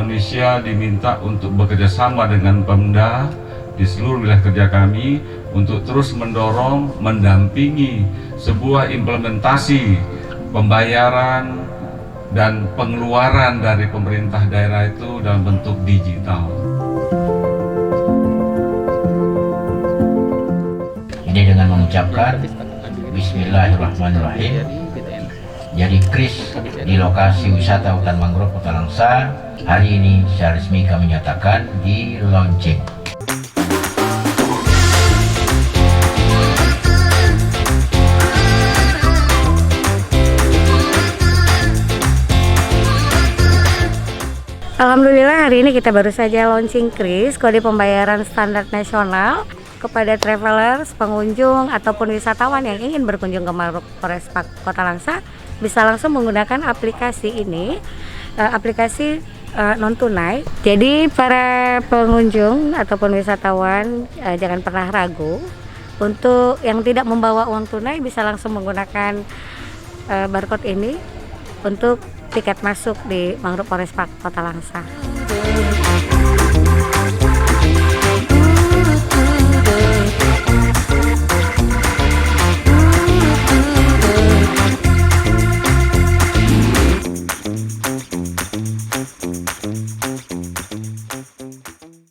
Indonesia diminta untuk bekerja sama dengan Pemda di seluruh wilayah kerja kami untuk terus mendorong, mendampingi sebuah implementasi pembayaran dan pengeluaran dari pemerintah daerah itu dalam bentuk digital. Ini dengan mengucapkan Bismillahirrahmanirrahim. Jadi KRIS di lokasi wisata hutan mangrove Kota Langsa hari ini secara resmi kami nyatakan di launching. Alhamdulillah hari ini kita baru saja launching KRIS, kode pembayaran standar nasional, kepada travelers, pengunjung ataupun wisatawan yang ingin berkunjung ke Mangrove Forest Park Kota Langsa bisa langsung menggunakan aplikasi ini, aplikasi non tunai. Jadi para pengunjung ataupun wisatawan jangan pernah ragu untuk yang tidak membawa uang tunai bisa langsung menggunakan barcode ini untuk tiket masuk di Mangrove Forest Park Kota Langsa.